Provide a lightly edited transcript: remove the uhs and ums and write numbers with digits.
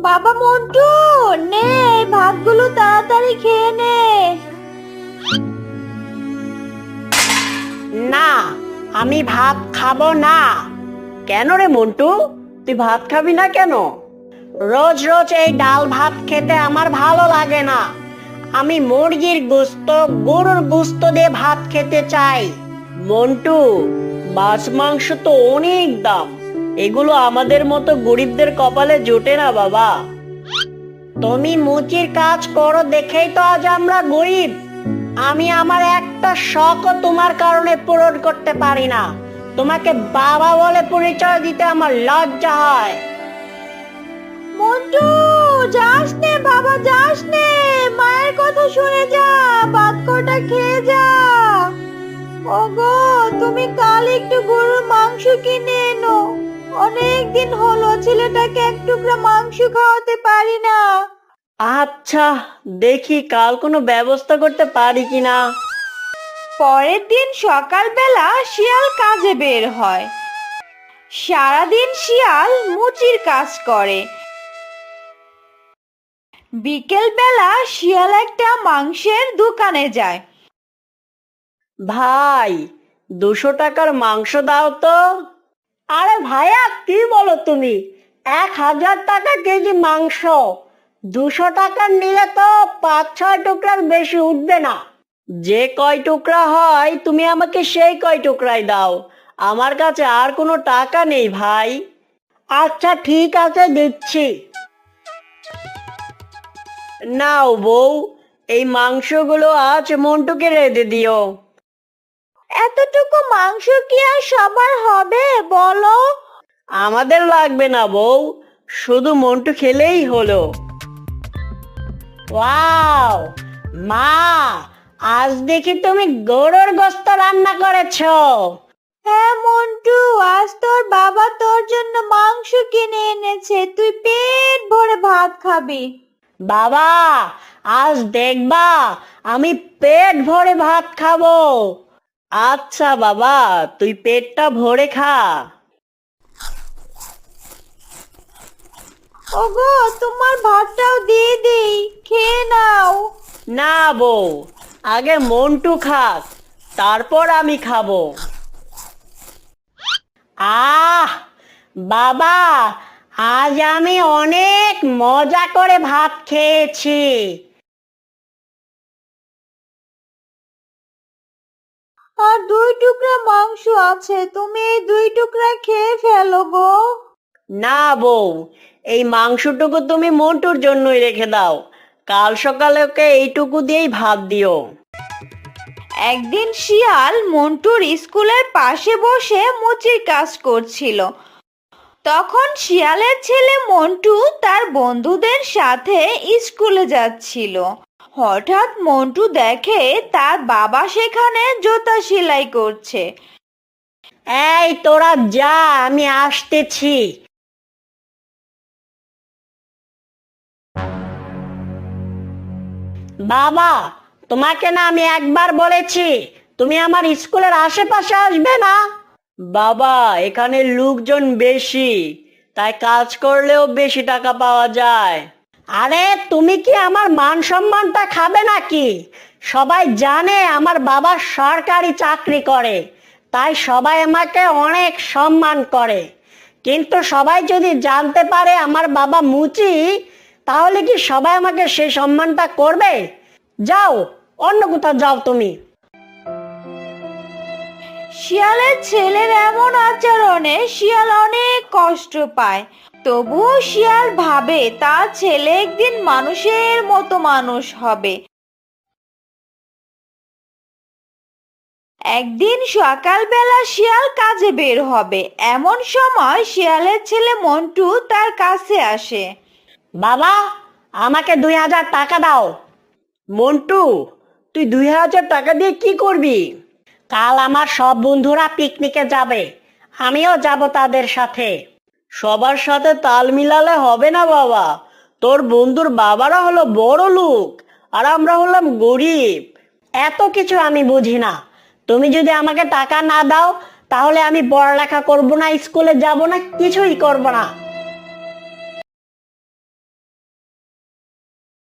বাবা মন্টু, নে এই ভাতগুলো তাড়াতাড়ি খেয়ে নে। না, আমি ভাত খাবো না। কেন রে মন্টু, তুই ভাত খাবি না কেন? রোজ রোজ এই ডাল ভাত খেতে আমার ভালো লাগে না। আমি মুরগির গোস্ত, গরুর গোস্ত দিয়ে ভাত খেতে চাই। মন্টু, মাছ মাংস তো অনেক দাম, এগুলো আমাদের মতো গরিবদের কপালে জোটে না বাবা। তুমি মুচির কাজ করো দেখেই তো আজ আমরা গরিব। আমি আমার একটা শখও তোমার কারণে পূরণ করতে পারি না। তোমাকে বাবা বলে পরিচয় দিতে আমার লজ্জা হয়। মন্টু, যাস নে বাবা, যাস নে, মায়ের কথা শুনে যা, ভাত কটা খেয়ে যা। ওগো, তুমি কাল একটু গরুর মাংস কিনে এনো। অনেক দিন হলো ছেলেটাকে এক টুকরা মাংস খাওয়াতে পারি না। আচ্ছা, দেখি কাল কোনো ব্যবস্থা করতে পারি কিনা। পরের দিন সকালবেলা শিয়াল কাজে বের হয়। সারাদিন শিয়াল মুচির কাজ করে। বিকেল বেলা শিয়াল একটা মাংসের দোকানে যায়। ভাই, 200 টাকার মাংস দাও তো। আরে ভাইয়া, কি বলো তুমি? 1000 টাকা কেজি মাংস। 200 টাকার নিলে তো 5-6 টুকরার বেশি উঠবে না। যে কয় টুকরা হয় তুমি আমাকে সেই কয় টুকরাই দাও। আমার কাছে আর কোনো টাকা নেই ভাই। আচ্ছা ঠিক আছে, দিচ্ছি। নাও বউ, এই মাংসগুলো আজ মন্টুকে রেঁধে দিও। এতটুকু মাংস কি আর সবার হবে বলো? আমাদের লাগবে না বউ, শুধু মন্টু খেলেই হলো। ওয়াও মা, আজ দেখি তুমি গরুর গোশত রান্না করেছো। হ্যাঁ মন্টু, আজ তোর বাবা তোর জন্য মাংস কিনে এনেছে, তুই পেট ভরে ভাত খাবি। বাবা, আজ দেখবা আমি পেট ভরে ভাত খাবো। আচ্ছা বাবা, তুই পেটটা ভরে খা। ওগো, তোমার ভাতটাও দিয়ে দেই, খেয়ে নাও। না বউ, আগে মন্টু খাক, তারপর আমি খাবো। আহ বাবা, আজ আমি অনেক মজা করে ভাত খেয়েছি। আর 2 টুকরা মাংস আছে, তুমি এই 2 টুকরা খেয়ে ফেলো গো। না বউ, এই মাংসটুকু তুমি মন্টুর জন্যই রেখে দাও। কাল সকালে ওকে এইটুকু দিয়েই ভাত দিও। একদিন শিয়াল মন্টুর স্কুলের পাশে বসে মুচির কাজ করছিল। তখন শিয়ালের ছেলে মন্টু তার বন্ধুদের সাথে স্কুলে যাচ্ছিল। হঠাৎ মন্টু দেখে তার বাবা সেখানে জুতা সেলাই করছে। এই তোরা যা, আমি আসতেছি। বাবা, তোমাকে না আমি একবার বলেছি তুমি আমার স্কুলের আশেপাশে আসবে না। বাবা, এখানে লোকজন বেশি, তাই কাজ করলেও বেশি টাকা পাওয়া যায়। আরে তুমি কি আমার মান সম্মানটা খাবে নাকি? সবাই জানে আমার বাবা সরকারি চাকরি করে, তাই সবাই আমাকে অনেক সম্মান করে। কিন্তু সবাই যদি জানতে পারে আমার বাবা মুচি, তাহলে কি সবাই আমাকে সেই সম্মানটা করবে? যাও, অন্য কোথাও যাও তুমি। শিয়ালের ছেলের এমন আচরণে শিয়াল অনেক কষ্ট পায়। তবুও শিয়াল ভাবে তার ছেলে একদিন মানুষের মতো মানুষ হবে। একদিন সকালবেলা শিয়াল কাজে বের হবে, এমন সময় শিয়ালের ছেলে মন্টু তার কাছে আসে। বাবা, আমাকে 2000 টাকা দাও। মন্টু, তুই 2000 টাকা দিয়ে কি করবি? কাল আমার সব বন্ধুরা পিকনিকে যাবে, আমিও যাব তাদের সাথে। সবার সাথে তাল মিলালে হবে না বাবা। তোর বন্ধুর বাবারা হলো বড় লোক, আর আমরা হলাম গরিব। এত কিছু আমি বুঝি না। তুমি যদি আমাকে টাকা না দাও, তাহলে আমি পড়ালেখা করব না, স্কুলে যাব না, কিছুই করব না।